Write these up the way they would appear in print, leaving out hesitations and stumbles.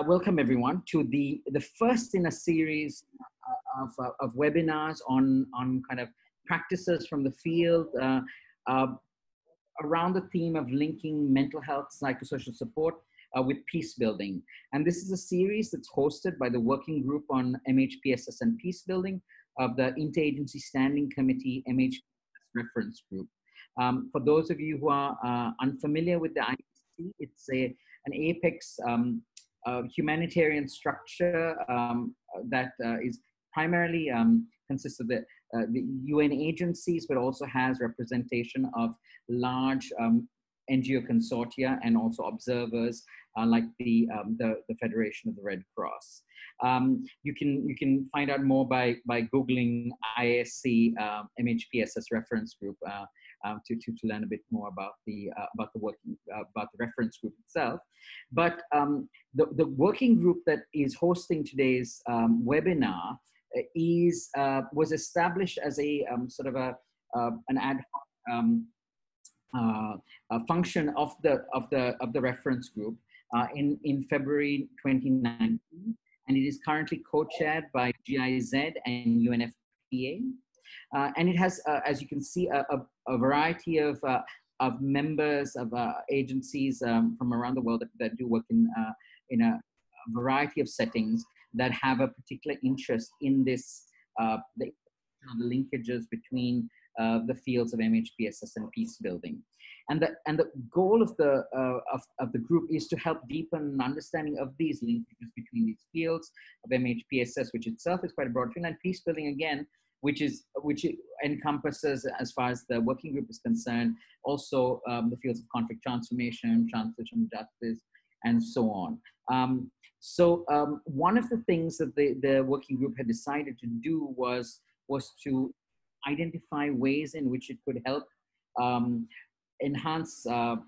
welcome everyone to the first in a series of webinars on kind of practices from the field around the theme of linking mental health psychosocial support with peace building. And this is a series that's hosted by the Working Group on MHPSS and Peacebuilding of the Interagency Standing Committee MHPSS Reference Group. For those of you who are unfamiliar with the IASC, it's an apex humanitarian structure that is primarily consists of the UN agencies, but also has representation of large NGO consortia and also observers like the Federation of the Red Cross. You can find out more by Googling IASC MHPSS Reference Group to learn a bit more about the reference group itself. But the working group that is hosting today's webinar was established as a sort of an ad hoc function of the reference group in February 2019, and it is currently co-chaired by GIZ and UNFPA. And it has, as you can see, a variety of members of agencies from around the world that do work in a variety of settings that have a particular interest in this, the linkages between the fields of MHPSS and peace building. And the goal of the group is to help deepen understanding of these linkages between these fields of MHPSS, which itself is quite a broad field, and peace building again, which encompasses, as far as the working group is concerned, also the fields of conflict transformation, transition justice, and so on. One of the things that the working group had decided to do was to identify ways in which it could help enhance the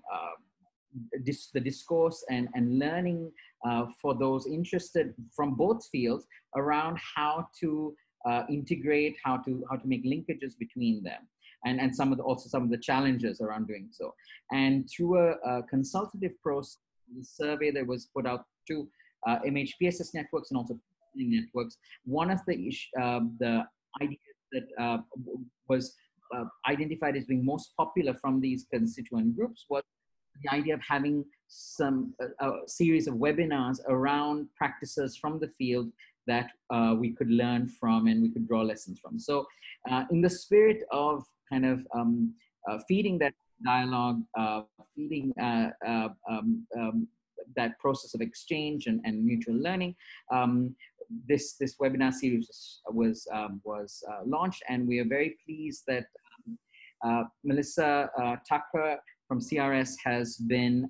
discourse and learning for those interested from both fields around how to integrate, how to make linkages between them, and also some of the challenges around doing so. And through a consultative process, the survey that was put out to MHPSS networks and also networks, one of the ideas that was identified as being most popular from these constituent groups was the idea of having some series of webinars around practices from the field that we could learn from and we could draw lessons from. So in the spirit of kind of feeding that dialogue, feeding that process of exchange and mutual learning, this webinar series was launched, and we are very pleased that Melissa Tucker from CRS has been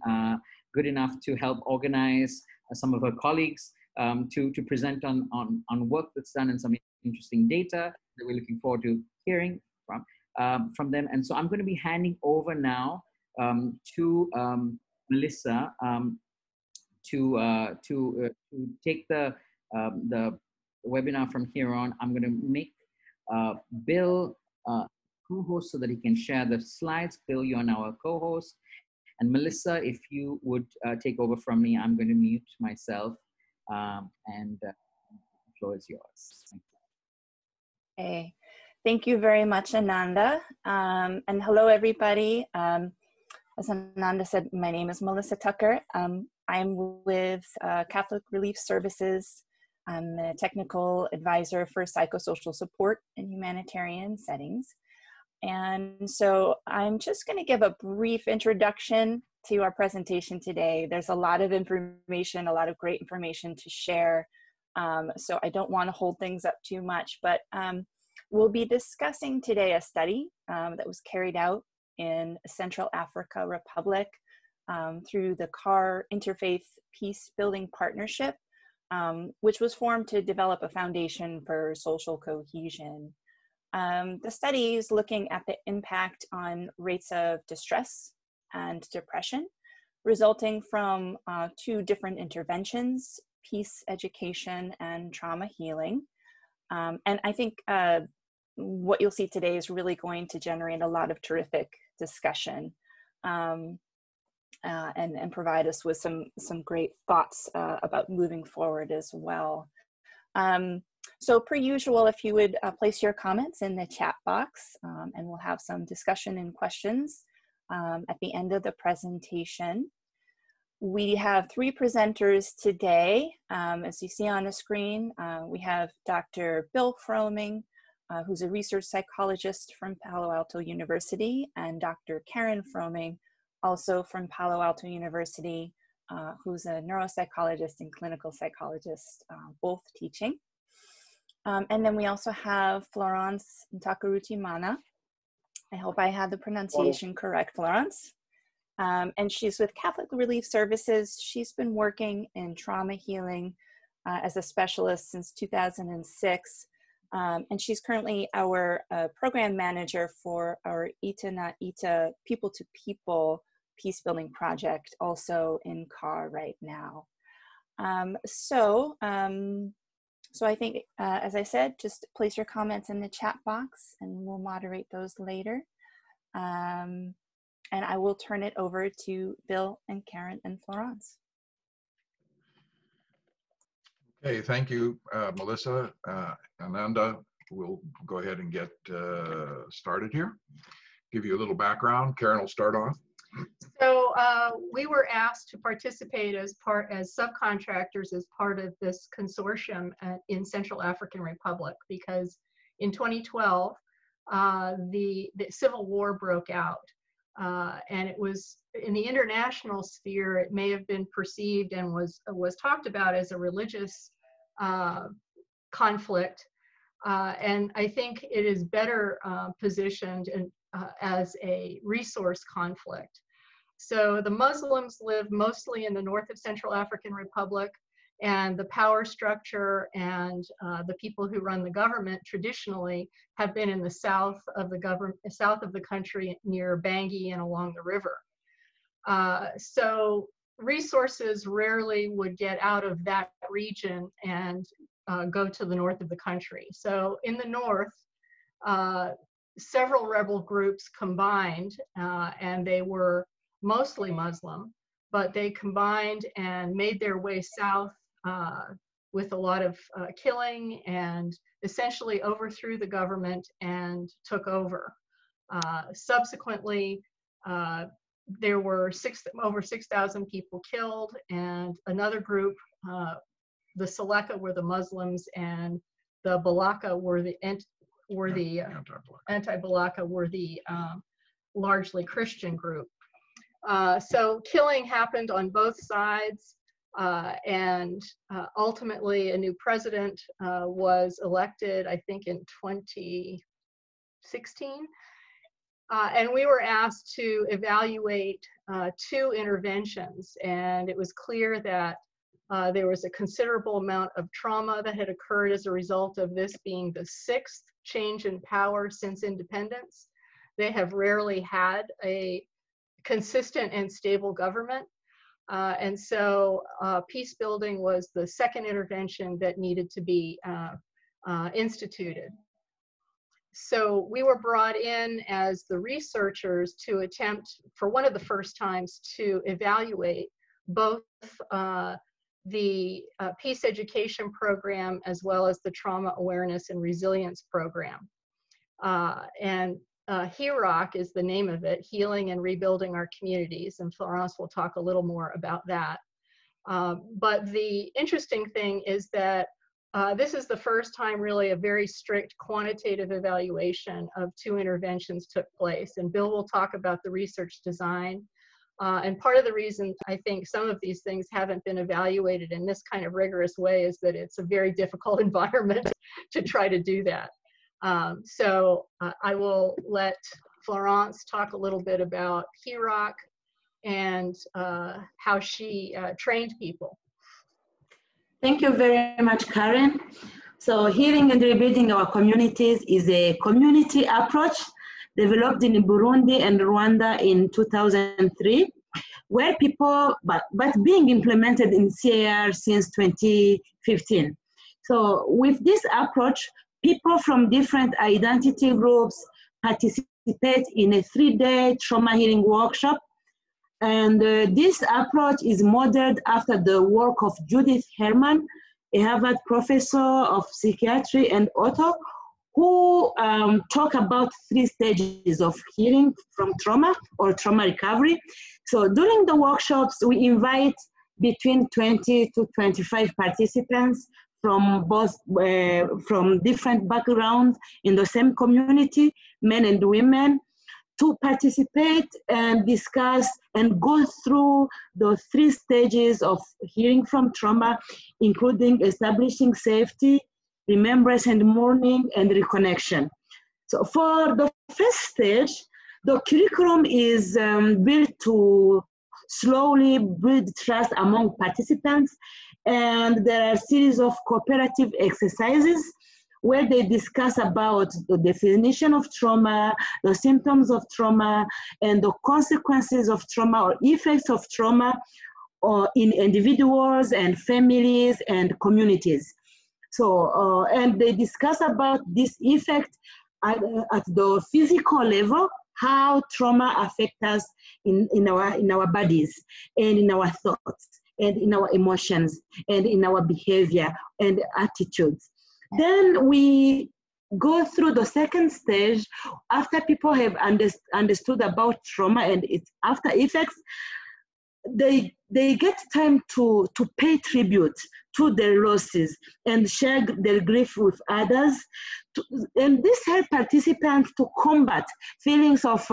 good enough to help organize some of her colleagues to present on work that's done and some interesting data that we're looking forward to hearing from them. And so I'm going to be handing over now to Melissa to take the webinar from here on. I'm going to make Bill co-host so that he can share the slides. Bill, you're now a co-host. And Melissa, if you would take over from me, I'm going to mute myself. And the floor is yours. Thank you. Okay. Thank you very much, Ananda. And hello, everybody. As Ananda said, my name is Melissa Tucker. I'm with Catholic Relief Services. I'm a technical advisor for psychosocial support in humanitarian settings. And so I'm just going to give a brief introduction to our presentation today. There's a lot of information, a lot of great information to share. So I don't want to hold things up too much, but we'll be discussing today a study that was carried out in Central Africa Republic through the CAR Interfaith Peace Building Partnership, which was formed to develop a foundation for social cohesion. The study is looking at the impact on rates of distress and depression resulting from two different interventions, peace education and trauma healing. And I think what you'll see today is really going to generate a lot of terrific discussion. and provide us with some great thoughts about moving forward as well. So per usual, if you would place your comments in the chat box, and we'll have some discussion and questions at the end of the presentation. We have 3 presenters today. As you see on the screen, we have Dr. Bill Froming, who's a research psychologist from Palo Alto University, and Dr. Karen Bronk, also from Palo Alto University, who's a neuropsychologist and clinical psychologist, both teaching. And then we also have Florence Ntakarutimana. I hope I had the pronunciation correct, Florence. And she's with Catholic Relief Services. She's been working in trauma healing as a specialist since 2006. And she's currently our program manager for our Ita na Ita People to People Peacebuilding project, also in CAR right now. So I think, as I said, just place your comments in the chat box and we'll moderate those later. And I will turn it over to Bill and Karen and Florence. Okay, thank you, Melissa. Ananda, we'll go ahead and get started here. Give you a little background. Karen will start off. So we were asked to participate as subcontractors as part of this consortium in Central African Republic, because in 2012 the Civil War broke out, and it was in the international sphere. It may have been perceived and was talked about as a religious conflict, and I think it is better positioned as a resource conflict. So the Muslims live mostly in the north of Central African Republic, and the power structure and the people who run the government traditionally have been in the south of the country, near Bangui and along the river. So resources rarely would get out of that region and go to the north of the country. So in the north, several rebel groups combined, and they were mostly Muslim, but they combined and made their way south with a lot of killing, and essentially overthrew the government and took over. Subsequently, there were over 6,000 people killed, and another group, the Seleka were the Muslims, and the Balaka were the anti-Balaka were the largely Christian group. So killing happened on both sides, and ultimately a new president was elected, I think in 2016. And we were asked to evaluate 2 interventions, and it was clear that there was a considerable amount of trauma that had occurred as a result of this being the 6th change in power since independence. They have rarely had a consistent and stable government. And so peace building was the 2nd intervention that needed to be instituted. So we were brought in as the researchers to attempt, for one of the first times, to evaluate both the peace education program as well as the trauma awareness and resilience program. HROC is the name of it, Healing and Rebuilding Our Communities, and Florence will talk a little more about that. But the interesting thing is that this is the first time really a very strict quantitative evaluation of 2 interventions took place, and Bill will talk about the research design. And part of the reason I think some of these things haven't been evaluated in this kind of rigorous way is that it's a very difficult environment to try to do that. So I will let Florence talk a little bit about HROC and how she trained people. Thank you very much, Karen. So healing and rebuilding our communities is a community approach developed in Burundi and Rwanda in 2003, where people, but being implemented in CAR since 2015. So with this approach, people from different identity groups participate in a 3-day trauma healing workshop And this approach is modeled after the work of Judith Herman, a Harvard professor of psychiatry and author, who talk about 3 stages of healing from trauma or trauma recovery. So during the workshops, we invite between 20 to 25 participants from from different backgrounds in the same community, men and women, to participate and discuss and go through the 3 stages of healing from trauma, including establishing safety, remembrance and mourning, and reconnection. So for the first stage, the curriculum is built to slowly build trust among participants, and there are a series of cooperative exercises where they discuss about the definition of trauma, the symptoms of trauma, and the consequences of trauma or effects of trauma in individuals and families and communities. So, and they discuss about this effect at the physical level, how trauma affects us in our bodies and in our thoughts and in our emotions and in our behavior and attitudes. Then we go through the second stage after people have understood about trauma and its after effects. They get time to pay tribute to their losses and share their grief with others. And this helps participants to combat feelings of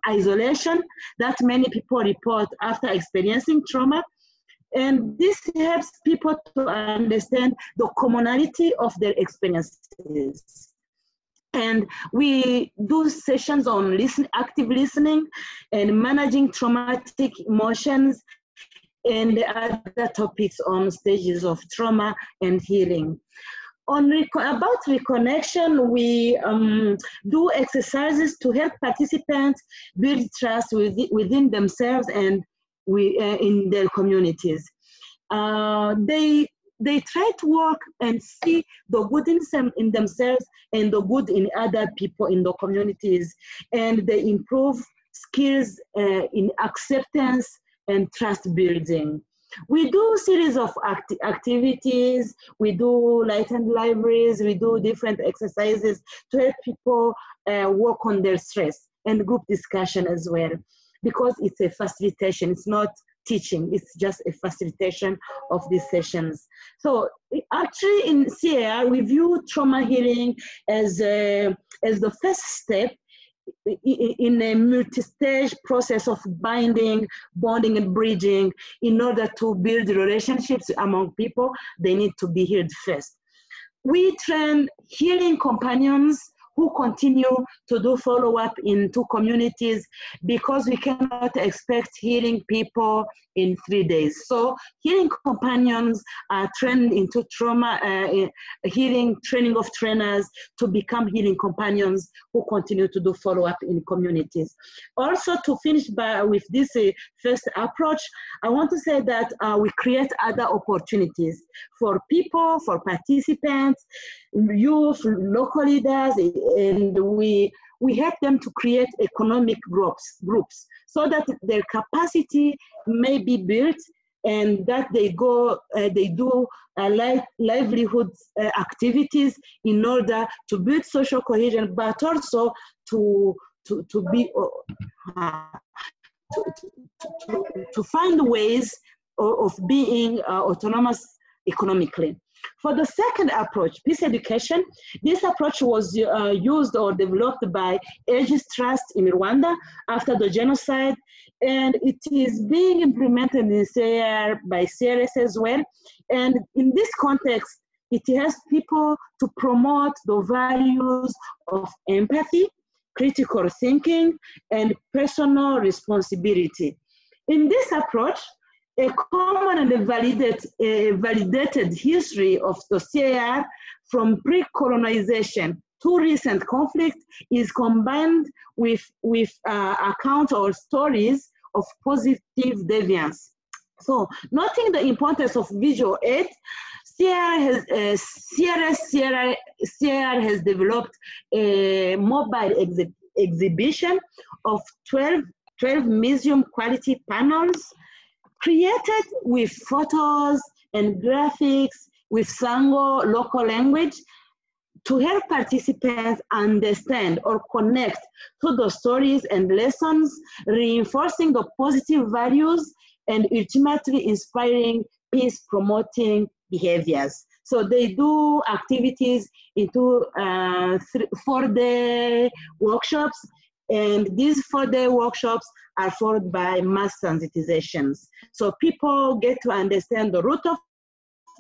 isolation that many people report after experiencing trauma. And this helps people to understand the commonality of their experiences. And we do sessions on active listening and managing traumatic emotions and other topics on stages of trauma and healing. About reconnection, we do exercises to help participants build trust within themselves and in their communities. They try to work and see the good in themselves and the good in other people in the communities, and they improve skills in acceptance and trust building. We do series of activities, we do lightened libraries, we do different exercises to help people work on their stress, and group discussion as well, because it's a facilitation, it's not teaching, it's just a facilitation of these sessions. So actually in CAR, we view trauma healing as the first step in a multi-stage process of bonding and bridging. In order to build relationships among people, they need to be healed first. We train healing companions who continue to do follow-up into communities, because we cannot expect healing people in 3 days. So healing companions are trained into trauma healing, training of trainers to become healing companions who continue to do follow-up in communities. Also, to finish with this first approach, I want to say that we create other opportunities for people, for participants, youth, local leaders, and we help them to create economic groups so that their capacity may be built, and that they do livelihood activities in order to build social cohesion, but also to find ways of being autonomous economically. For the second approach, peace education, this approach was used or developed by AEGIS Trust in Rwanda after the genocide, and it is being implemented in CAR by CRS as well. And in this context, it helps people to promote the values of empathy, critical thinking, and personal responsibility. In this approach, a common and validated history of the CAR from pre-colonization to recent conflict is combined with accounts or stories of positive deviance. So, noting the importance of visual aid, CAR has developed a mobile exhibition of 12 12 museum quality panels created with photos and graphics with Sango local language to help participants understand or connect to the stories and lessons, reinforcing the positive values and ultimately inspiring peace-promoting behaviors. So they do activities into 4-day workshops, and these 4-day workshops are followed by mass sensitizations. So people get to understand the root of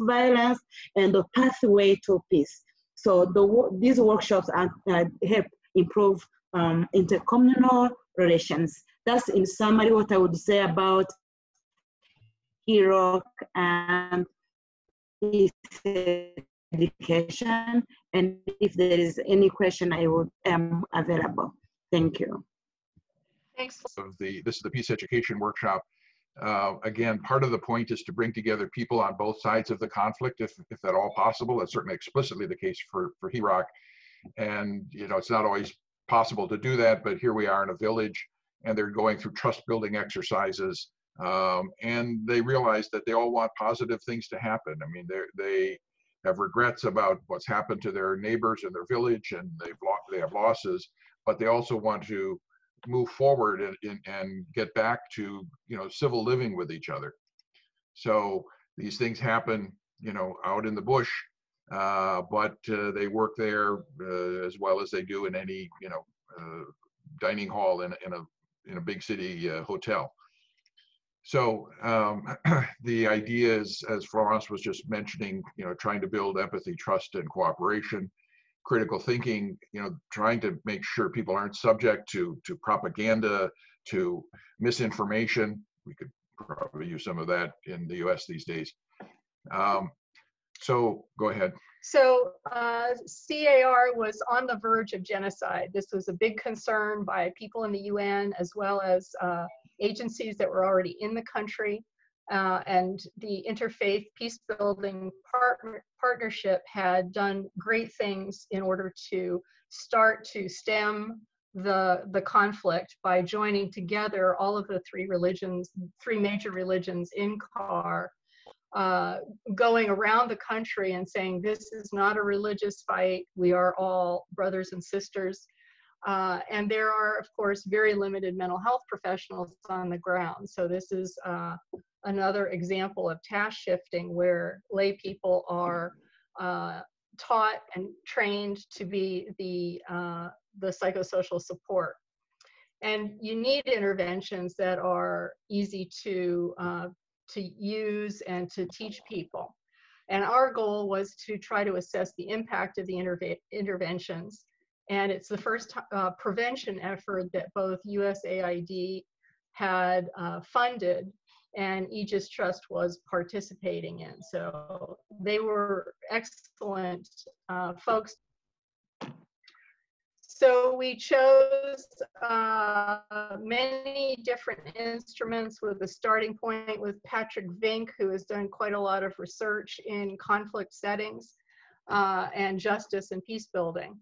violence and the pathway to peace. So these workshops help improve intercommunal relations. That's in summary what I would say about HROC and education. And if there is any question, I am available. Thank you. Thanks. This is the Peace Education Workshop. Again, part of the point is to bring together people on both sides of the conflict, if at all possible. That's certainly explicitly the case for HROC. And it's not always possible to do that, but here we are in a village, and they're going through trust building exercises, and they realize that they all want positive things to happen. I mean, they have regrets about what's happened to their neighbors in their village, and they have losses, but they also want to move forward and get back to civil living with each other. So these things happen out in the bush, but they work there as well as they do in any dining hall in a big city hotel. So the idea is, as Florence was just mentioning, trying to build empathy, trust, and cooperation, critical thinking, trying to make sure people aren't subject to propaganda, to misinformation. We could probably use some of that in the US these days. So go ahead. So CAR was on the verge of genocide. This was a big concern by people in the UN as well as agencies that were already in the country. And the Interfaith Peacebuilding Partnership had done great things in order to start to stem the conflict by joining together all of the three major religions in CAR, going around the country and saying, this is not a religious fight, we are all brothers and sisters. And there are, of course, very limited mental health professionals on the ground. So this is another example of task shifting where lay people are taught and trained to be the psychosocial support. And you need interventions that are easy to use and to teach people. And our goal was to try to assess the impact of the interventions. And it's the first prevention effort that both USAID had funded and Aegis Trust was participating in. So they were excellent folks. So we chose many different instruments with a starting point with Patrick Vinck, who has done quite a lot of research in conflict settings and justice and peace building.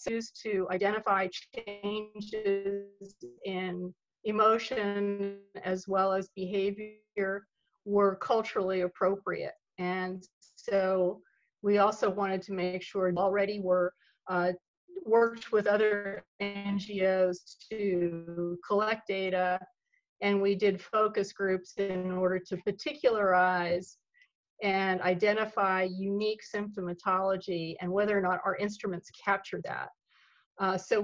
Used to identify changes in emotion as well as behavior were culturally appropriate. And so we also wanted to make sure already were worked with other NGOs to collect data, and we did focus groups in order to particularize and identify unique symptomatology and whether or not our instruments capture that. So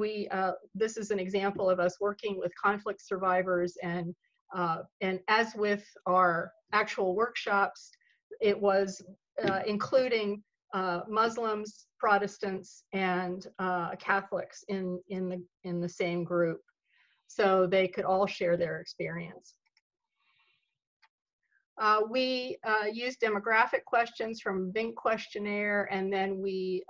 this is an example of us working with conflict survivors, and as with our actual workshops, it was including Muslims, Protestants, and Catholics in the same group, so they could all share their experience. We used demographic questions from Vinck questionnaire, and then we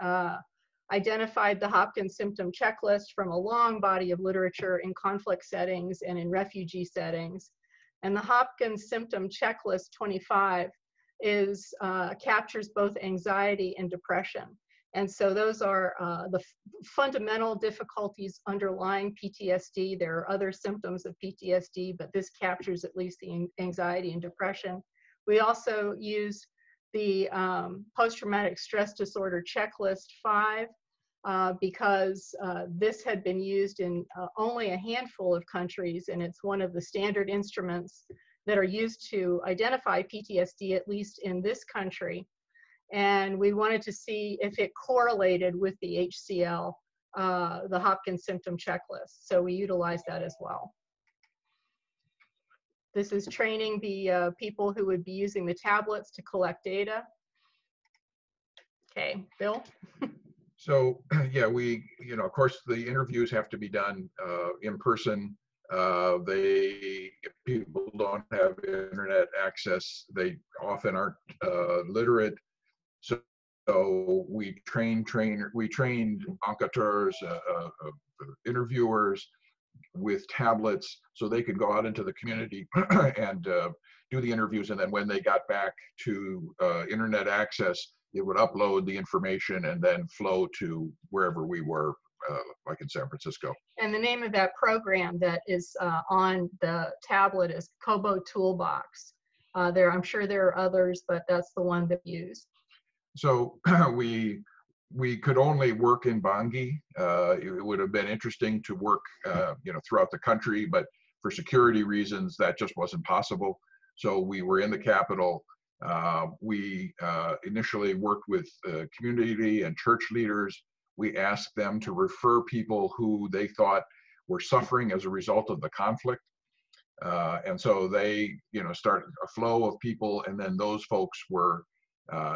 identified the Hopkins symptom checklist from a long body of literature in conflict settings and in refugee settings. And the Hopkins symptom checklist 25 captures both anxiety and depression. And so those are the fundamental difficulties underlying PTSD. There are other symptoms of PTSD, but this captures at least the anxiety and depression. We also use the post-traumatic stress disorder checklist 5 because this had been used in only a handful of countries, and it's one of the standard instruments that are used to identify PTSD, at least in this country. And we wanted to see if it correlated with the HCL, the Hopkins Symptom Checklist. So we utilized that as well. This is training the people who would be using the tablets to collect data. Okay, Bill? So yeah, of course, the interviews have to be done in person. If people don't have internet access, they often aren't literate. So we trained enquêteurs, interviewers with tablets so they could go out into the community and do the interviews. And then when they got back to internet access, it would upload the information and then flow to wherever we were, like in San Francisco. And the name of that program that is on the tablet is Kobo Toolbox. I'm sure there are others, but that's the one that we use. So we could only work in Bangui. It would have been interesting to work, throughout the country, but for security reasons, that just wasn't possible. So we were in the capital. We initially worked with community and church leaders. We asked them to refer people who they thought were suffering as a result of the conflict. And so they, started a flow of people, and then those folks were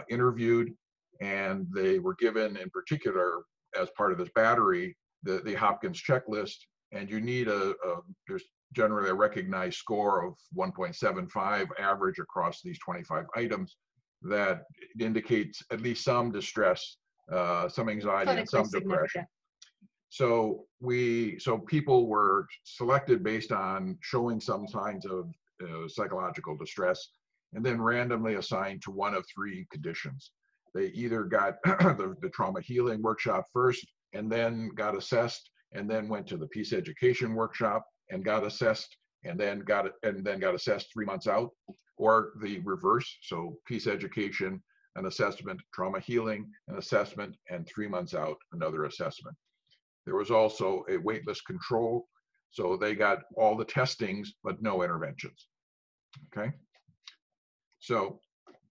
interviewed, and they were given, in particular, as part of this battery, the Hopkins checklist. And you need there's generally a recognized score of 1.75 average across these 25 items that indicates at least some distress, some anxiety, and some depression. So people were selected based on showing some signs of psychological distress, and then randomly assigned to one of 3 conditions. They either got the trauma healing workshop first, and then got assessed, and then went to the peace education workshop and got assessed, and then got assessed 3 months out, or the reverse. So peace education, an assessment, trauma healing, an assessment, and 3 months out, another assessment. There was also a waitlist control, so they got all the testings but no interventions. Okay. So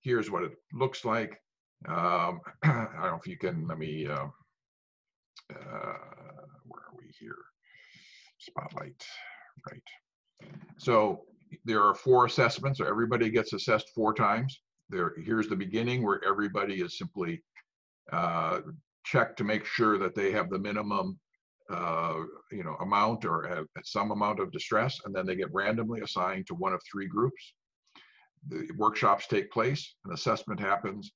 here's what it looks like. I don't know if you can, let me, where are we here? Spotlight, right. So there are 4 assessments, so everybody gets assessed 4 times. Here's the beginning where everybody is simply checked to make sure that they have the minimum amount or have some amount of distress, and then they get randomly assigned to one of 3 groups. The workshops take place, an assessment happens,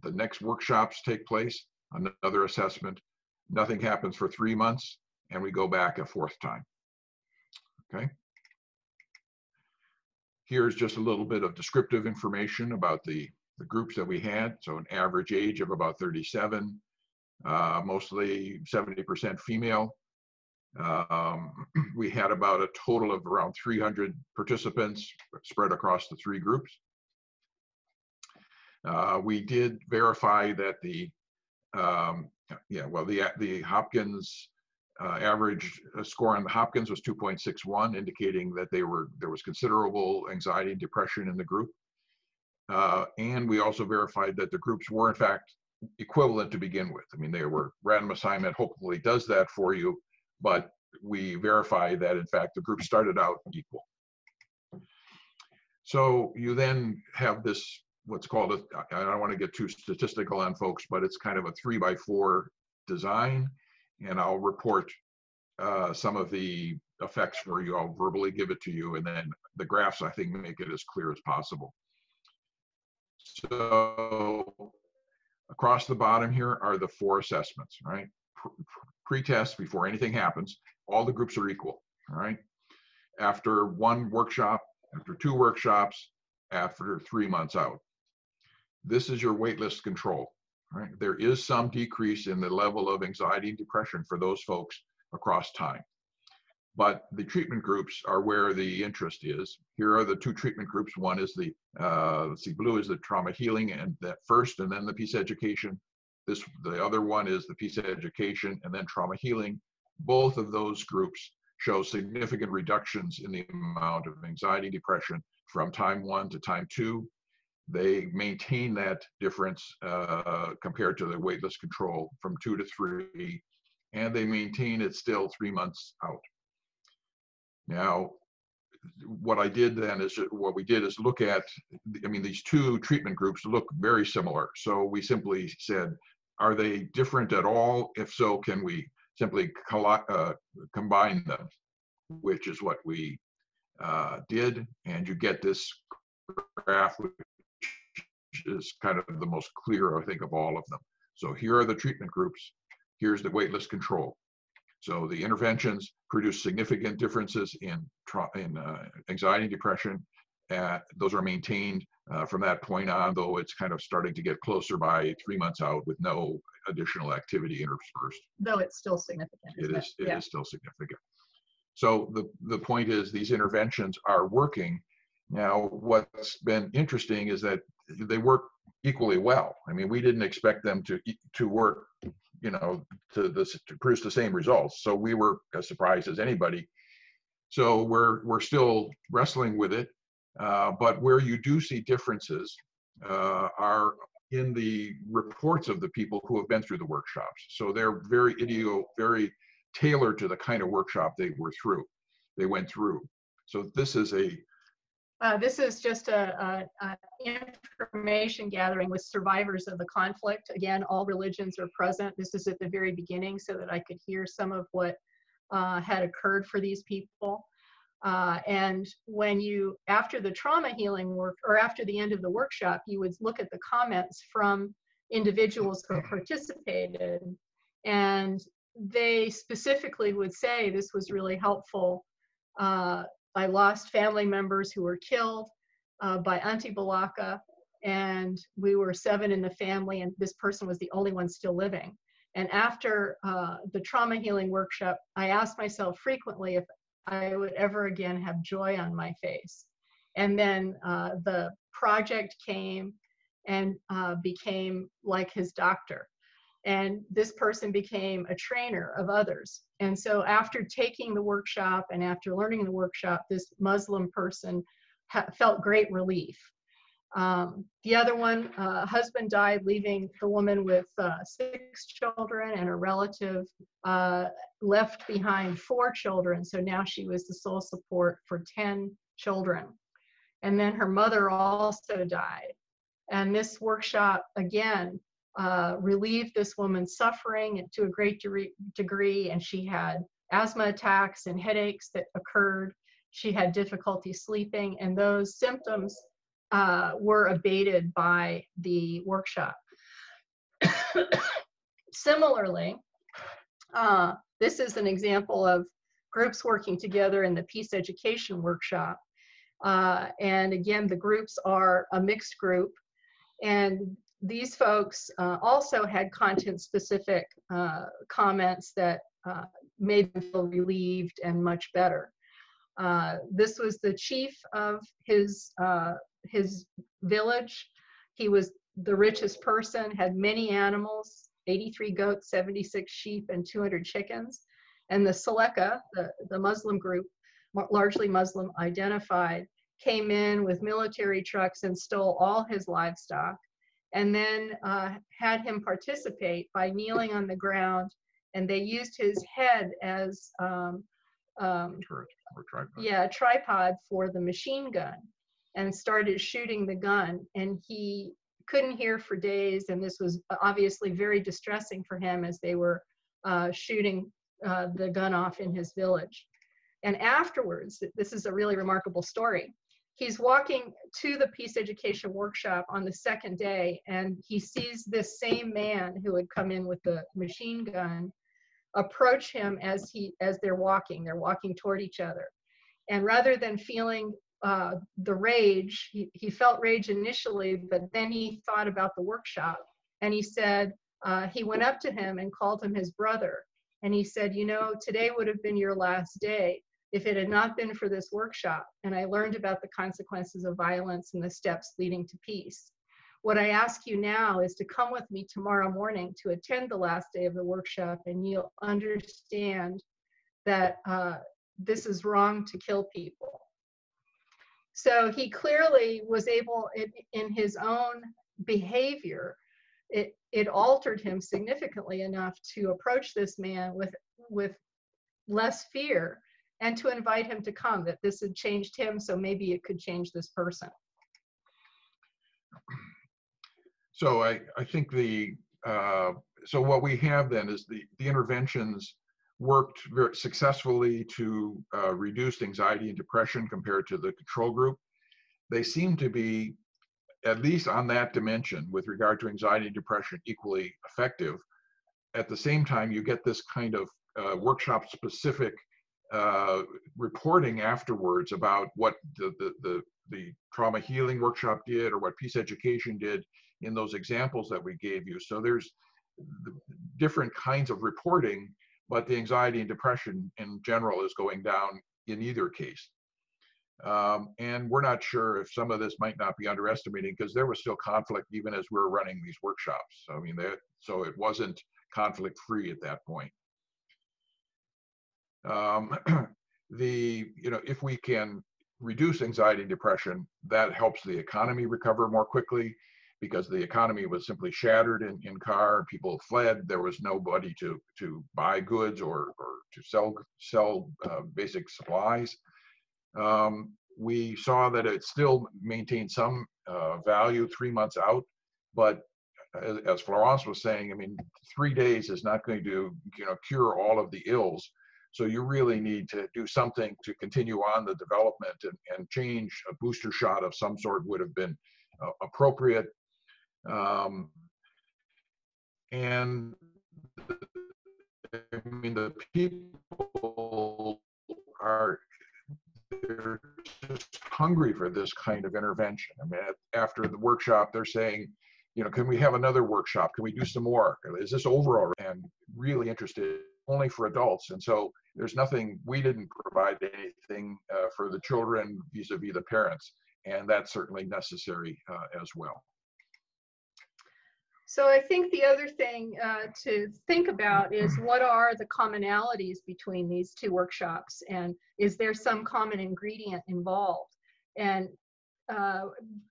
the next workshops take place, another assessment, nothing happens for 3 months, and we go back a 4th time. Okay. Here's just a little bit of descriptive information about the groups that we had. So an average age of about 37, mostly 70% female. We had about a total of around 300 participants spread across the 3 groups. We did verify that the Hopkins average score on the Hopkins was 2.61, indicating that there was considerable anxiety and depression in the group. And we also verified that the groups were in fact equivalent to begin with. I mean, they were random assignment, hopefully does that for you, but we verified that in fact the group started out equal. So you then have this, what's called I don't want to get too statistical on folks, but it's kind of a 3x4 design, and I'll report some of the effects for you. I'll verbally give it to you, and then the graphs, I think, make it as clear as possible. So across the bottom here are the 4 assessments, right? Pre-test, before anything happens, all the groups are equal, all right? After 1 workshop, after 2 workshops, after 3 months out. This is your waitlist control. right? There is some decrease in the level of anxiety and depression for those folks across time. But the treatment groups are where the interest is. Here are the two treatment groups. One is the, let's see, blue is the trauma healing and that first, and then the peace education. The other one is the peace education and then trauma healing. Both of those groups show significant reductions in the amount of anxiety, depression from time 1 to time 2. They maintain that difference compared to the waitlist control from 2 to 3, and they maintain it still 3 months out. Now, what we did is look at, I mean, these two treatment groups look very similar. So we simply said, are they different at all? If so, can we simply combine them, which is what we did. And you get this graph, which is kind of the most clear, I think, of all of them. So here are the treatment groups. Here's the waitlist control. So the interventions produce significant differences in anxiety and depression. Those are maintained from that point on, though it's kind of starting to get closer by 3 months out with no additional activity interspersed. Though it's still significant. It is still significant. So the point is these interventions are working. Now, what's been interesting is that they work equally well. I mean, we didn't expect them to work, you know, to produce the same results. So we were as surprised as anybody. So we're still wrestling with it. But where you do see differences are in the reports of the people who have been through the workshops. So they're very tailored to the kind of workshop they went through. So this is just a information gathering with survivors of the conflict. Again, all religions are present. This is at the very beginning so that I could hear some of what had occurred for these people. And when after the trauma healing work, or after the end of the workshop, you would look at the comments from individuals who participated, and they specifically would say, this was really helpful. I lost family members who were killed by anti-Balaka, and we were 7 in the family, and this person was the only one still living. And after the trauma healing workshop, I asked myself frequently if I would ever again have joy on my face. And then the project came and became like his doctor. And this person became a trainer of others. And so after taking the workshop and after learning the workshop, this Muslim person felt great relief. The other one, husband died, leaving the woman with 6 children, and a relative left behind 4 children. So now she was the sole support for 10 children. And then her mother also died. And this workshop, again, relieved this woman's suffering to a great degree, and she had asthma attacks and headaches that occurred. She had difficulty sleeping, and those symptoms were abated by the workshop. Similarly, this is an example of groups working together in the peace education workshop. And again, the groups are a mixed group, and these folks also had content-specific comments that made them feel relieved and much better. This was the chief of his village. He was the richest person, had many animals, 83 goats, 76 sheep, and 200 chickens. And the Seleka, the Muslim group, largely Muslim identified, came in with military trucks and stole all his livestock, and then had him participate by kneeling on the ground, and they used his head as tripod for the machine gun, and started shooting the gun. And he couldn't hear for days, and this was obviously very distressing for him as they were shooting the gun off in his village. And afterwards, this is a really remarkable story. He's walking to the peace education workshop on the 2nd day, and he sees this same man who had come in with the machine gun approach him as they're walking toward each other. And rather than feeling the rage, he felt rage initially, but then he thought about the workshop, And he said, he went up to him and called him his brother. And he said, you know, today would have been your last day if it had not been for this workshop. And I learned about the consequences of violence and the steps leading to peace. What I ask you now is to come with me tomorrow morning to attend the last day of the workshop, and you'll understand that this is wrong to kill people. So he clearly was able, in his own behavior, it altered him significantly enough to approach this man with less fear and to invite him to come, that this had changed him, so maybe it could change this person. So I think so what we have then is the interventions worked very successfully to reduce anxiety and depression compared to the control group. They seem to be, at least on that dimension, with regard to anxiety and depression, equally effective. At the same time, you get this kind of workshop-specific reporting afterwards about what the trauma healing workshop did, or what peace education did in those examples that we gave you. So there's different kinds of reporting, but the anxiety and depression in general is going down in either case. And we're not sure if some of this might not be underestimating, because there was still conflict even as we were running these workshops. I mean, so it wasn't conflict-free at that point. If we can reduce anxiety and depression, that helps the economy recover more quickly, because the economy was simply shattered in CAR. People fled. There was nobody to buy goods or to sell basic supplies. We saw that it still maintained some value 3 months out, but as Florence was saying, I mean, 3 days is not going to cure all of the ills. So you really need to do something to continue on the development, and change. A booster shot of some sort would have been appropriate. And I mean, the people they're just hungry for this kind of intervention. I mean, after the workshop, they're saying, can we have another workshop? Can we do some more? Is this over already? And really interested only for adults. And so there's nothing, we didn't provide anything for the children vis-a-vis the parents. And that's certainly necessary as well. So I think the other thing to think about is, what are the commonalities between these two workshops, and is there some common ingredient involved? And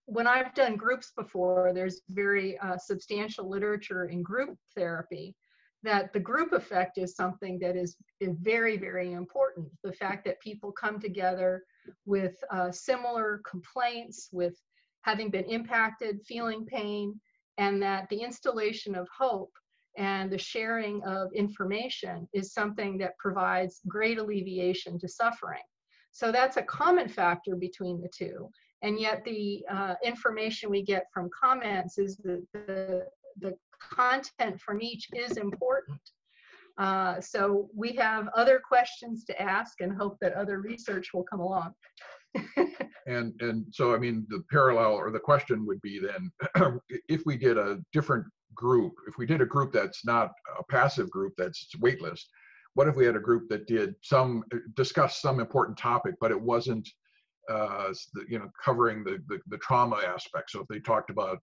when I've done groups before, there's very substantial literature in group therapy that the group effect is something that is very, very important. The fact that people come together with similar complaints, with having been impacted, feeling pain, and that the installation of hope and the sharing of information is something that provides great alleviation to suffering. So that's a common factor between the two. And yet the information we get from comments is that the content from each is important. So we have other questions to ask and hope that other research will come along. And so, I mean, the parallel or the question would be then, if we did a different group, if we did a group that's not a passive group that's waitlist, what if we had a group that did discuss some important topic, but it wasn't, covering the trauma aspect? So if they talked about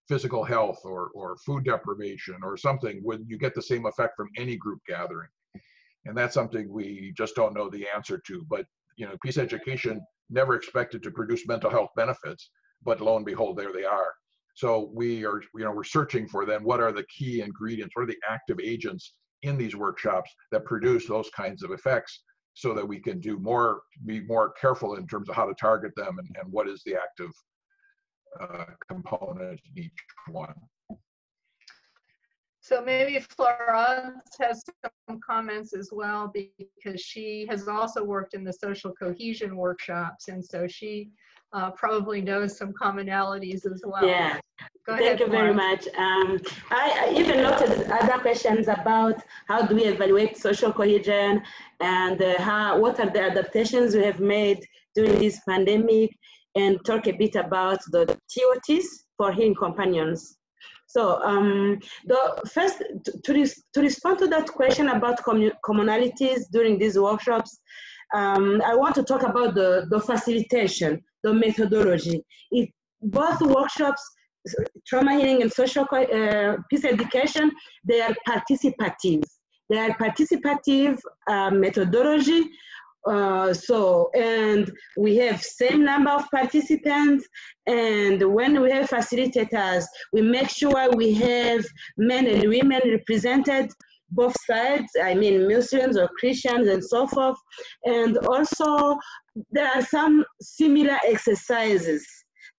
physical health or food deprivation or something, would you get the same effect from any group gathering? And that's something we just don't know the answer to. But peace education never expected to produce mental health benefits, but lo and behold, there they are. So we're searching for then, what are the key ingredients, what are the active agents in these workshops that produce those kinds of effects, so that we can be more careful in terms of how to target them, and what is the active component in each one. So maybe Florence has some comments as well, because she has also worked in the social cohesion workshops, and so she probably knows some commonalities as well. Yeah, Thank you very much. I even noted other questions about how do we evaluate social cohesion, and what are the adaptations we have made during this pandemic, and talk a bit about the TOTs for healing companions. So to respond to that question about commonalities during these workshops, I want to talk about the facilitation, the methodology. Both workshops, trauma healing and social peace education, they are participative. They are participative methodology. And we have same number of participants, and when we have facilitators, we make sure we have men and women represented, both sides, I mean Muslims or Christians and so forth. And also there are some similar exercises.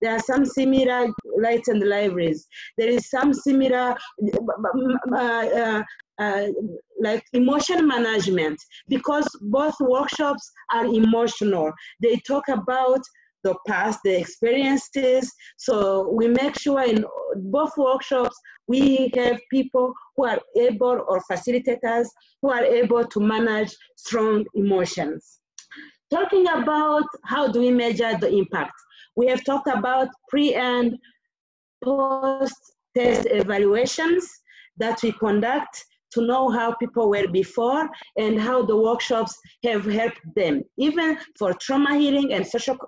There are some similar lights and libraries. There is some similar like emotion management, because both workshops are emotional. They talk about the past, the experiences. So we make sure in both workshops, we have people who are able, or facilitators, who are able to manage strong emotions. Talking about how do we measure the impact? We have talked about pre and post-test evaluations that we conduct to know how people were before and how the workshops have helped them. Even for trauma healing and social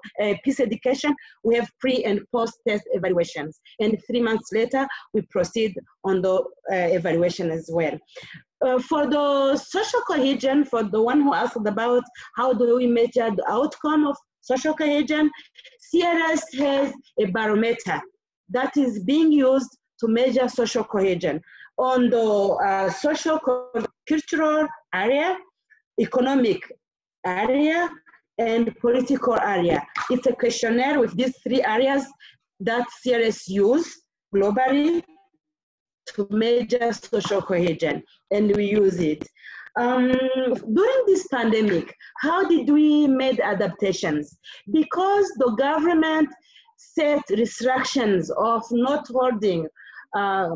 peace education, we have pre and post-test evaluations. And 3 months later, we proceed on the evaluation as well. For the social cohesion, for the one who asked about how do we measure the outcome of social cohesion, CRS has a barometer that is being used to measure social cohesion on the social cultural area, economic area, and political area. It's a questionnaire with these 3 areas that CRS use globally to measure social cohesion, and we use it. During this pandemic, how did we make adaptations? Because the government set restrictions of not holding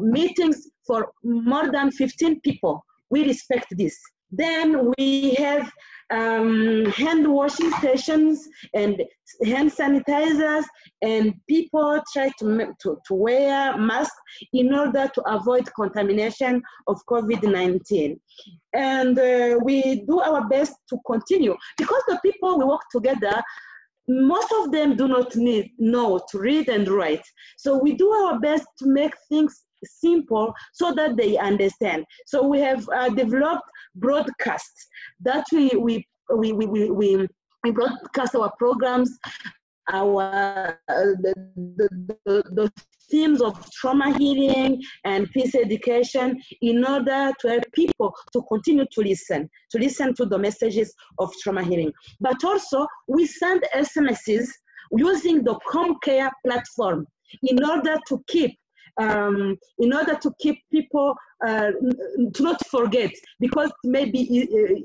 meetings for more than 15 people. We respect this. Then we have hand washing stations and hand sanitizers, and people try to wear masks in order to avoid contamination of COVID-19. And we do our best to continue, because the people we work together, most of them do not know to read and write. So we do our best to make things simple so that they understand. So we have developed broadcasts that we broadcast our programs, our the themes of trauma healing and peace education, in order to help people to continue to listen to the messages of trauma healing. But also we send SMSs using the ComCare platform in order to keep people to not forget, because it may be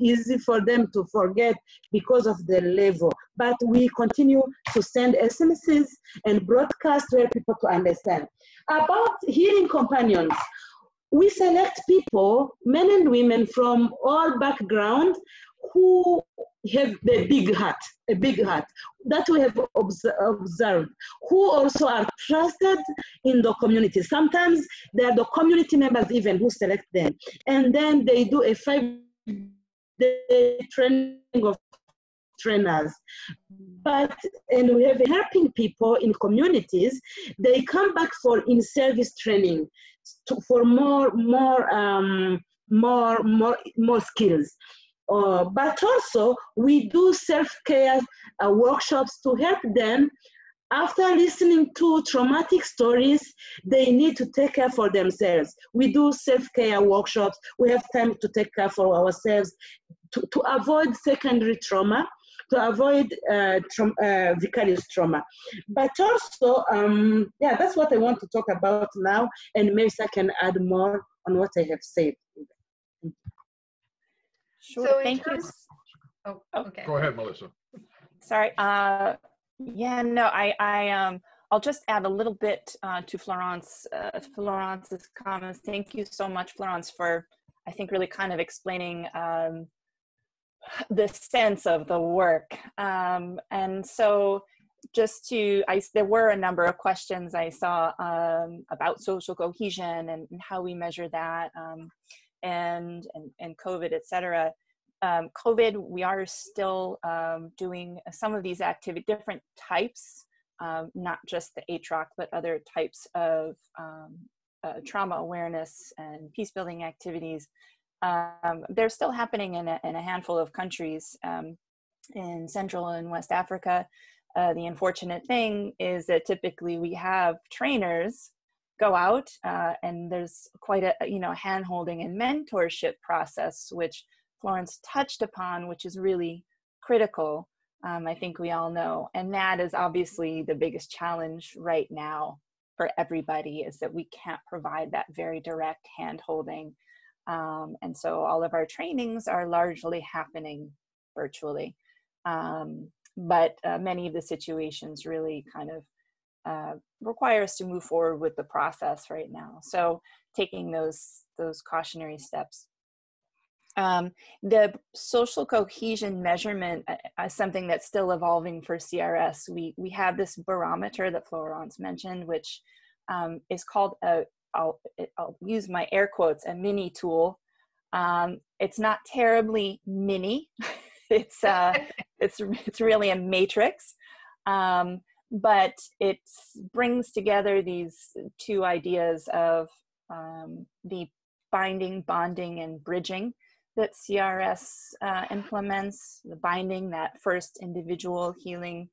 easy for them to forget because of the level. But we continue to send SMSs and broadcast to help people to understand. About healing companions, we select people, men and women from all backgrounds, who have a big heart that we have observed, who also are trusted in the community. Sometimes they are the community members even who select them. And then they do a 5-day training of trainers. And we have helping people in communities, they come back for in-service training for more skills. But also we do self-care workshops to help them. After listening to traumatic stories, they need to take care for themselves. We do self-care workshops. We have time to take care for ourselves to avoid secondary trauma, to avoid vicarious trauma. But also, yeah, that's what I want to talk about now, and maybe I can add more on what I have said. Sure, so thank you. Oh, okay. Go ahead, Melissa. Sorry. Yeah, no, I'll just add a little bit to Florence's comments. Thank you so much, Florence, for, I think, really kind of explaining the sense of the work. And so there were a number of questions I saw about social cohesion and how we measure that, and COVID, et cetera. COVID, we are still doing some of these different types, not just the HROC, but other types of trauma awareness and peacebuilding activities. They're still happening in a handful of countries in Central and West Africa. The unfortunate thing is that typically we have trainers go out and there's quite a hand-holding and mentorship process, which Florence touched upon, which is really critical. I think we all know, and that is obviously the biggest challenge right now for everybody, is that we can't provide that very direct hand-holding. And so all of our trainings are largely happening virtually. But many of the situations really kind of require us to move forward with the process right now. So taking those cautionary steps. The social cohesion measurement is something that's still evolving for CRS. We have this barometer that Florence mentioned, which is called I'll use my air quotes, a mini tool. It's not terribly mini. It's really a matrix, but it brings together these two ideas of the binding, bonding, and bridging that CRS implements. The binding, that first individual healing,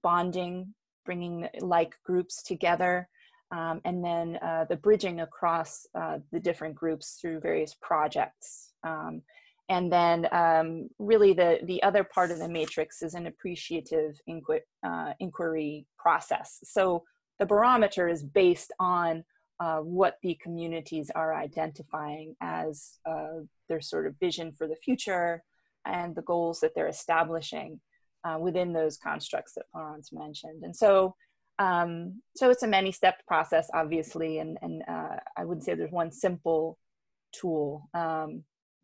bonding, bringing like groups together, and then the bridging across the different groups through various projects. And then really the other part of the matrix is an appreciative inquiry process. So the barometer is based on what the communities are identifying as their sort of vision for the future and the goals that they're establishing within those constructs that Florence mentioned. And so it's a many-step process, obviously, and I wouldn't say there's one simple tool.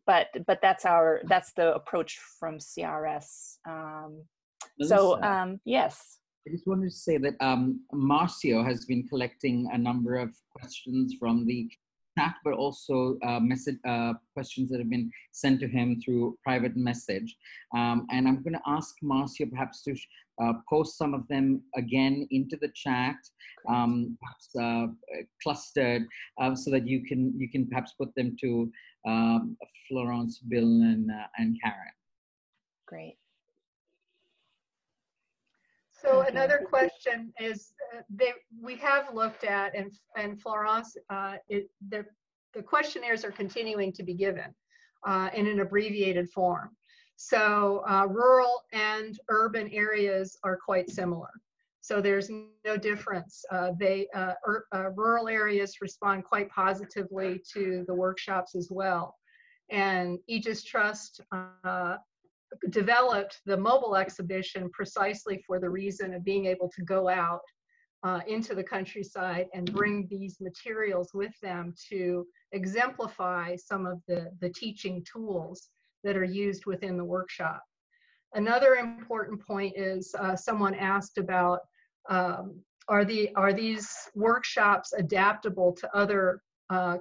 But that's the approach from CRS. Yes. I just wanted to say that Marcio has been collecting a number of questions from the chat, but also questions that have been sent to him through private message. And I'm going to ask Marcio perhaps to post some of them again into the chat, perhaps clustered, so that you can perhaps put them to Florence, Bill, and Karen. Great. So another question is, we have looked at, and Florence, the questionnaires are continuing to be given in an abbreviated form. So rural and urban areas are quite similar. So there's no difference. Rural areas respond quite positively to the workshops as well. And Aegis Trust developed the mobile exhibition precisely for the reason of being able to go out into the countryside and bring these materials with them to exemplify some of the teaching tools that are used within the workshop. Another important point is someone asked about, are these workshops adaptable to other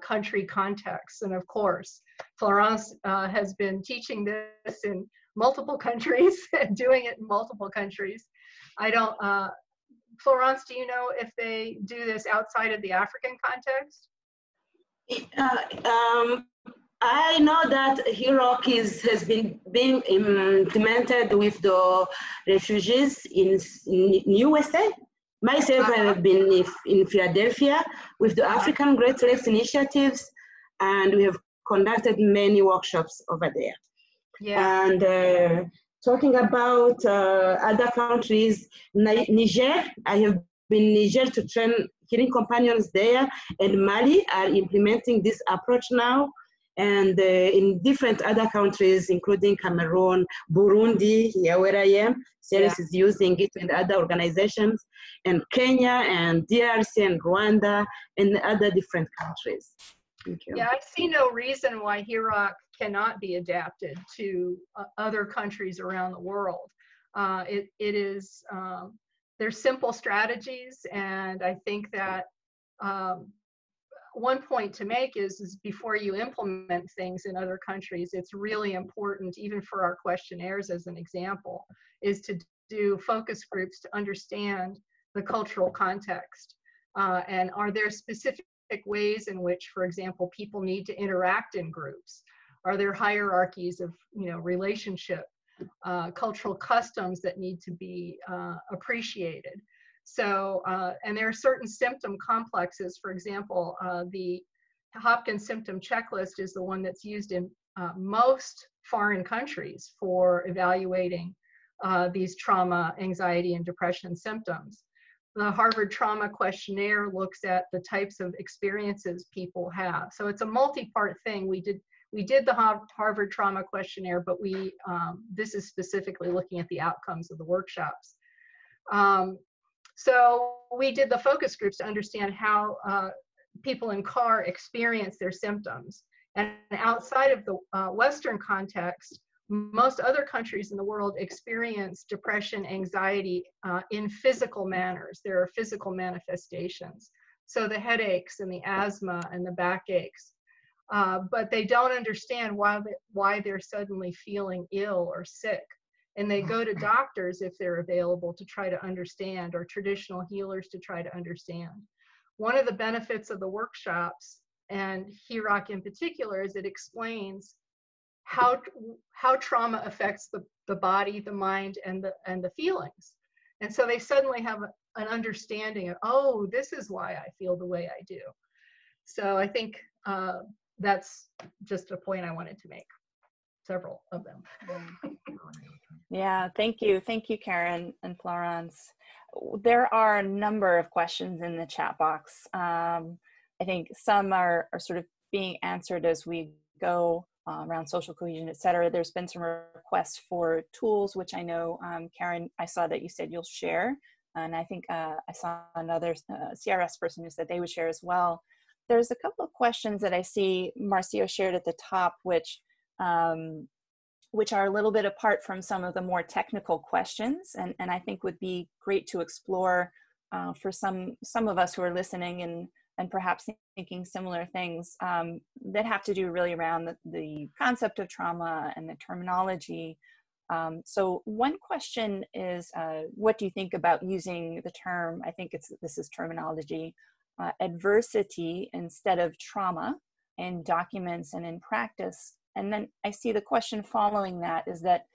country contexts? And of course, Florence has been teaching this in multiple countries, doing it in multiple countries. Florence, do you know if they do this outside of the African context? I know that HROC has been being implemented with the refugees in USA. Myself, I have been in Philadelphia with the African Great Lakes initiatives, and we have conducted many workshops over there. Yeah. And talking about other countries, Niger, I have been in Niger to train healing companions there, and Mali are implementing this approach now. And in different other countries, including Cameroon, Burundi, here where I am, CRS is using it, and other organizations, and Kenya, and DRC, and Rwanda, and other different countries. Thank you. Yeah, I see no reason why HROC cannot be adapted to other countries around the world. They're simple strategies, and I think that one point to make is before you implement things in other countries, it's really important, even for our questionnaires as an example, is to do focus groups to understand the cultural context. And are there specific ways in which, for example, people need to interact in groups? Are there hierarchies of relationship, cultural customs that need to be appreciated? So, and there are certain symptom complexes. For example, the Hopkins symptom checklist is the one that's used in most foreign countries for evaluating these trauma, anxiety, and depression symptoms. The Harvard Trauma Questionnaire looks at the types of experiences people have. So it's a multi-part thing. We did the Harvard Trauma Questionnaire, but this is specifically looking at the outcomes of the workshops. So we did the focus groups to understand how people in CAR experience their symptoms. And outside of the Western context, most other countries in the world experience depression, anxiety in physical manners. There are physical manifestations. So the headaches and the asthma and the backaches, but they don't understand why they're suddenly feeling ill or sick. And they go to doctors if they're available to try to understand, or traditional healers to try to understand. One of the benefits of the workshops, and HROC in particular, is it explains how trauma affects the body, the mind, and the feelings. And so they suddenly have an understanding of, oh, this is why I feel the way I do. So I think that's just a point I wanted to make. Several of them. Yeah, thank you, Karen and Florence. There are a number of questions in the chat box. I think some are sort of being answered as we go around social cohesion, et cetera. There's been some requests for tools, which I know, Karen, I saw that you said you'll share. And I think I saw another CRS person who said they would share as well. There's a couple of questions that I see Marcio shared at the top, which are a little bit apart from some of the more technical questions, and I think would be great to explore for some of us who are listening and perhaps thinking similar things that have to do really around the concept of trauma and the terminology. So one question is, what do you think about using the term, I think this is terminology, adversity instead of trauma in documents and in practice? And then I see the question following that is that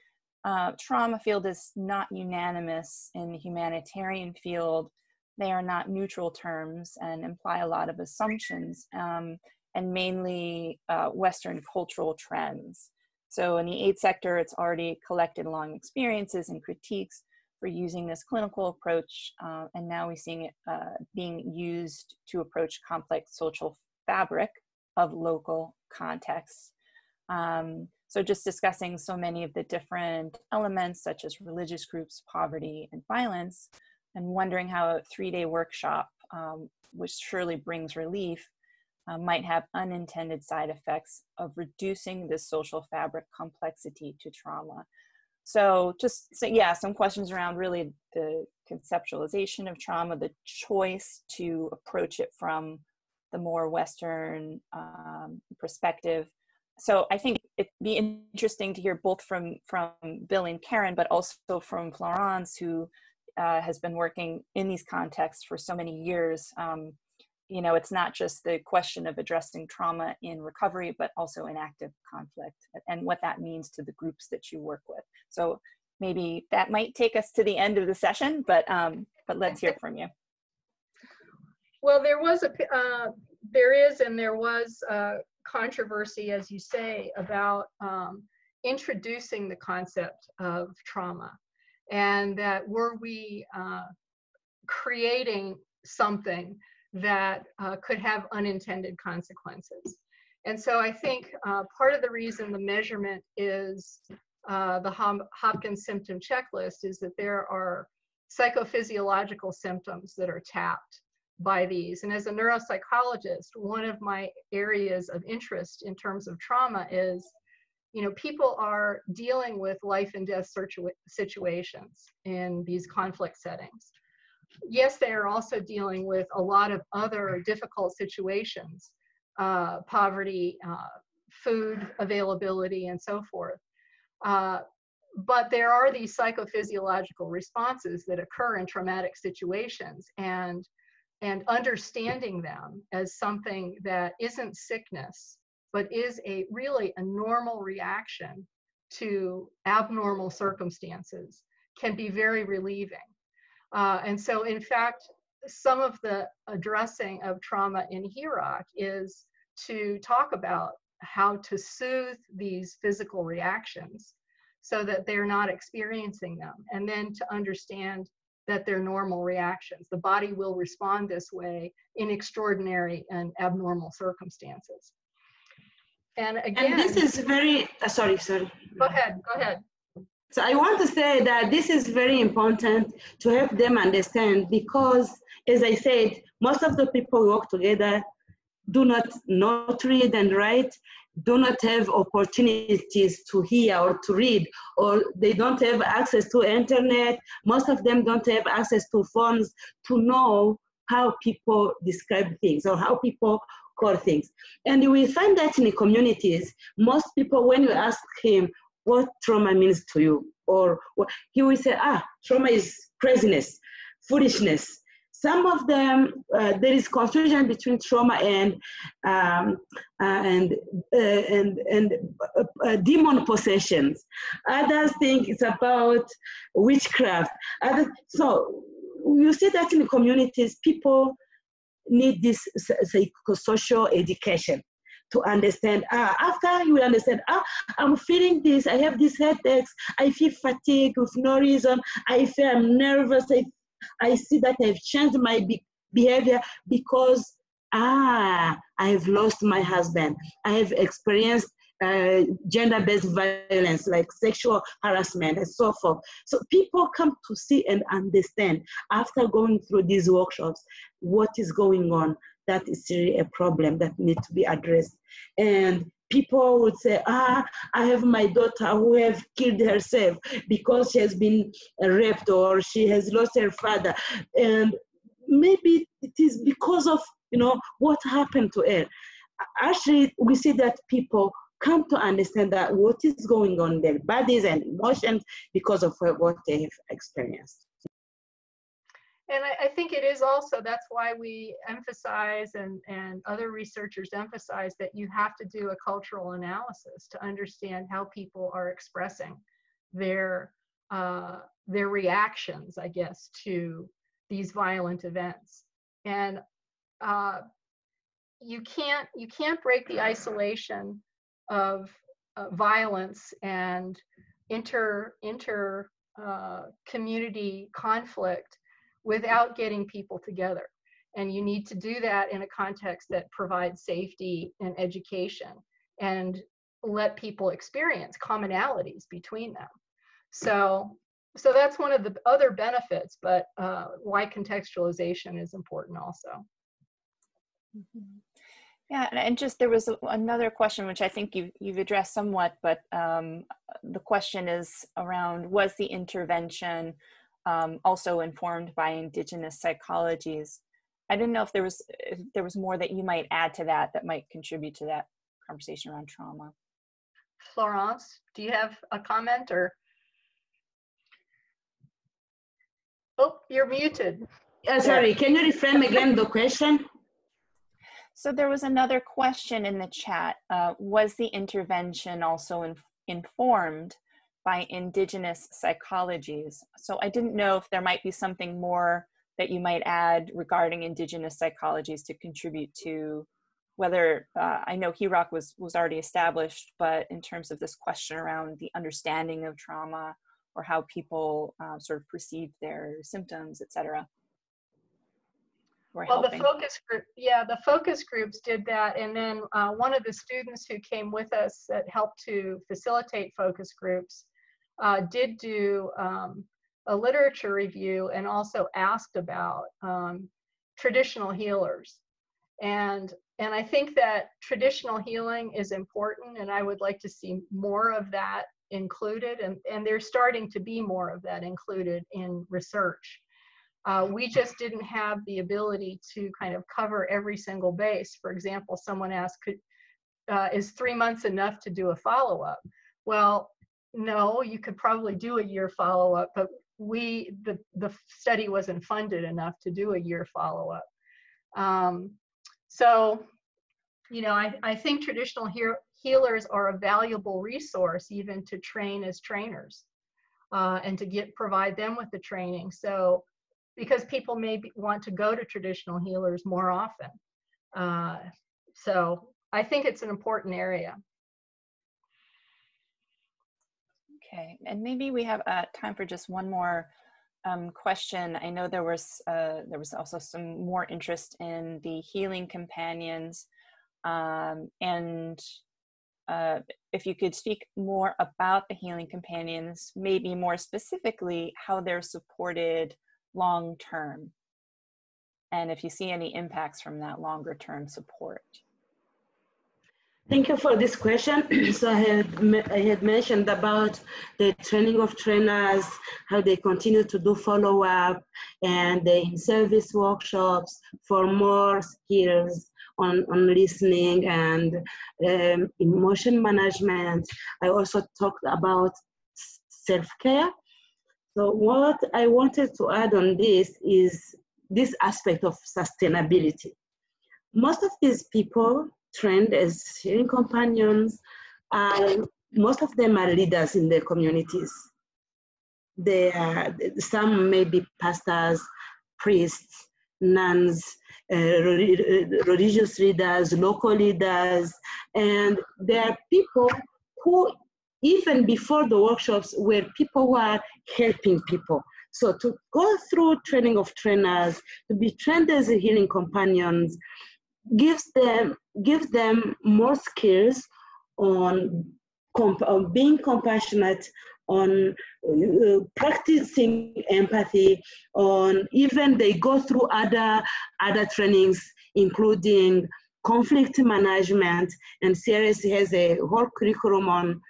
trauma field is not unanimous in the humanitarian field. They are not neutral terms and imply a lot of assumptions and mainly Western cultural trends. So in the aid sector, it's already collected long experiences and critiques for using this clinical approach. And now we're seeing it being used to approach complex social fabric of local contexts. So just discussing so many of the different elements such as religious groups, poverty, and violence, and wondering how a 3-day workshop, which surely brings relief, might have unintended side effects of reducing this social fabric complexity to trauma. So some questions around really the conceptualization of trauma, the choice to approach it from the more Western perspective. So I think it'd be interesting to hear both from Bill and Karen, but also from Florence, who has been working in these contexts for so many years. It's not just the question of addressing trauma in recovery, but also in active conflict, and what that means to the groups that you work with. So maybe that might take us to the end of the session, but let's hear from you. Well, there was controversy, as you say, about introducing the concept of trauma, and that were we creating something that could have unintended consequences. And so I think part of the reason the measurement is the Hopkins symptom checklist is that there are psychophysiological symptoms that are tapped by these. And as a neuropsychologist, one of my areas of interest in terms of trauma is, you know, people are dealing with life and death situations in these conflict settings. Yes, they are also dealing with a lot of other difficult situations, poverty, food availability, and so forth. But there are these psychophysiological responses that occur in traumatic situations, and understanding them as something that isn't sickness, but is really a normal reaction to abnormal circumstances can be very relieving. And so, in fact, some of the addressing of trauma in HROC is to talk about how to soothe these physical reactions so that they're not experiencing them, and then to understand that they're normal reactions. The body will respond this way in extraordinary and abnormal circumstances. And again— And this is very, sorry. Go ahead. So I want to say that this is very important to help them understand, because, as I said, most of the people who work together do not know to read and write, do not have opportunities to hear or to read, or they don't have access to internet. Most of them don't have access to phones to know how people describe things or how people call things. And we find that in the communities, most people, when you ask him what trauma means to you, or what, he will say, trauma is craziness, foolishness. Some of them, there is confusion between trauma and demon possessions. Others think it's about witchcraft. So you see that in the communities, people need this psychosocial education to understand. After you understand, I'm feeling this, I have these headaches, I feel fatigue with no reason, I feel I'm nervous, I see that I've changed my behavior because I have lost my husband. I have experienced gender-based violence like sexual harassment and so forth. So people come to see and understand after going through these workshops what is going on. That is really a problem that needs to be addressed. And people would say, I have my daughter who has killed herself because she has been raped or she has lost her father. And maybe it is because of, what happened to her. Actually, we see that people come to understand that what is going on in their bodies and emotions because of what they have experienced. And I think it is also, that's why we emphasize and other researchers emphasize that you have to do a cultural analysis to understand how people are expressing their reactions, I guess, to these violent events. And you can't break the isolation of violence and community conflict without getting people together. And you need to do that in a context that provides safety and education and let people experience commonalities between them. So that's one of the other benefits, but why contextualization is important also. Mm-hmm. Yeah, and just there was another question which I think you've addressed somewhat, but the question is around, was the intervention also informed by indigenous psychologies? I didn't know if there was more that you might add to that might contribute to that conversation around trauma. Florence, do you have a comment or? Oh, you're muted. Sorry, can you reframe again the question? So there was another question in the chat. Was the intervention also informed by indigenous psychologies? So I didn't know if there might be something more that you might add regarding indigenous psychologies to contribute to whether, I know HROC was already established, but in terms of this question around the understanding of trauma or how people sort of perceive their symptoms, et cetera. Well, the focus groups did that. And then one of the students who came with us that helped to facilitate focus groups did do a literature review and also asked about traditional healers. And I think that traditional healing is important, and I would like to see more of that included, and there's starting to be more of that included in research. We just didn't have the ability to kind of cover every single base. For example, someone asked, is 3 months enough to do a follow-up? Well, no, you could probably do a year follow-up, but the study wasn't funded enough to do a year follow-up. So, you know, I think traditional healers are a valuable resource even to train as trainers and to provide them with the training. So, because people may want to go to traditional healers more often. So I think it's an important area. Okay, and maybe we have time for just one more question. I know there was also some more interest in the healing companions, and if you could speak more about the healing companions, maybe more specifically how they're supported long term, and if you see any impacts from that longer term support. Thank you for this question. So I had mentioned about the training of trainers, how they continue to do follow-up, and the in-service workshops for more skills on listening and emotion management. I also talked about self-care. So what I wanted to add on this is this aspect of sustainability. Most of these people trained as healing companions, most of them are leaders in their communities. Some may be pastors, priests, nuns, religious leaders, local leaders, and there are people who, even before the workshops, were people who are helping people. So to go through training of trainers, to be trained as healing companions, gives them more skills on being compassionate, on practicing empathy, on even they go through other trainings, including conflict management, and CRS has a whole curriculum on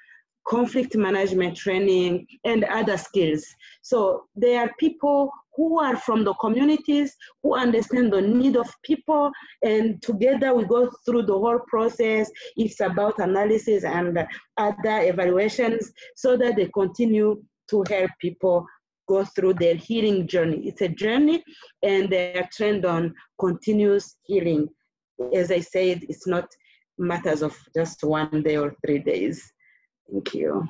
conflict management training and other skills. So there are people who are from the communities, who understand the need of people, and together we go through the whole process. It's about analysis and other evaluations so that they continue to help people go through their healing journey. It's a journey, and they are trained on continuous healing. As I said, it's not matters of just 1 day or 3 days. Thank you.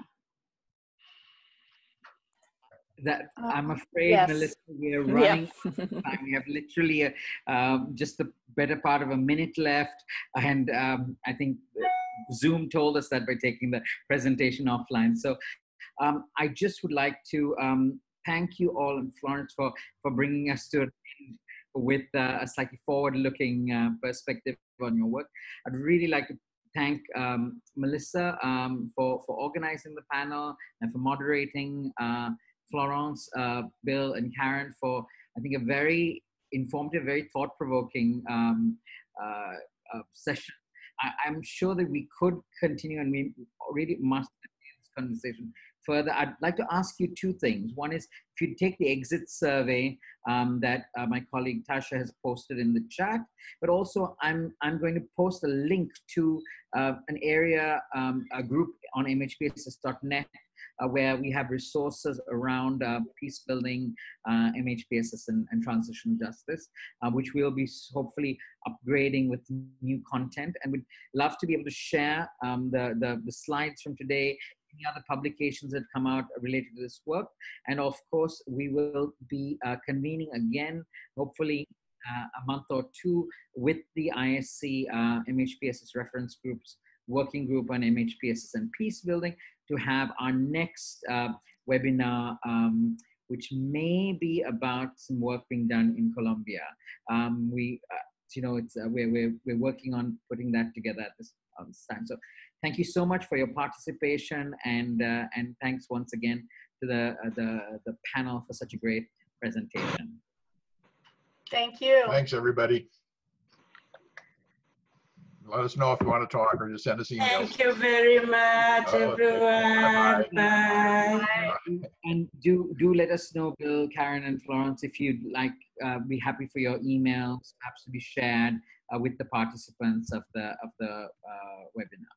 That I'm afraid, yes. Melissa, we are running Yeah. out of time. We have literally just the better part of a minute left, and I think Zoom told us that by taking the presentation offline. So I just would like to thank you all, and Florence, for bringing us to an end with a slightly forward-looking perspective on your work. I'd really like to thank Melissa for organizing the panel and for moderating. Florence, Bill, and Karen for, I think, a very informative, very thought-provoking session. I'm sure that we could continue, and we really must continue this conversation further. I'd like to ask you 2 things. One is, if you take the exit survey that my colleague Tasha has posted in the chat, but also I'm going to post a link to an area, a group on MHPSS.net, where we have resources around peace building, MHPSS and transitional justice, which we'll be hopefully upgrading with new content. And we'd love to be able to share the slides from today, any other publications that come out related to this work. And of course, we will be convening again, hopefully a month or 2, with the IASC MHPSS Reference Group's working group on MHPSS and Peacebuilding, to have our next webinar, which may be about some work being done in Colombia. We're working on putting that together at this time. So thank you so much for your participation, and thanks once again to the panel for such a great presentation. Thank you. Thanks, everybody. Let us know if you want to talk or just send us emails. Thank you very much, everyone. Bye. And do let us know, Bill, Karen, and Florence, if you'd like. Be happy for your emails perhaps to be shared with the participants of the webinar.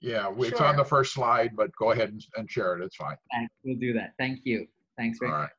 Yeah, it's on the first slide, but go ahead and share it. It's fine. We'll do that. Thank you. Thanks very much. All right.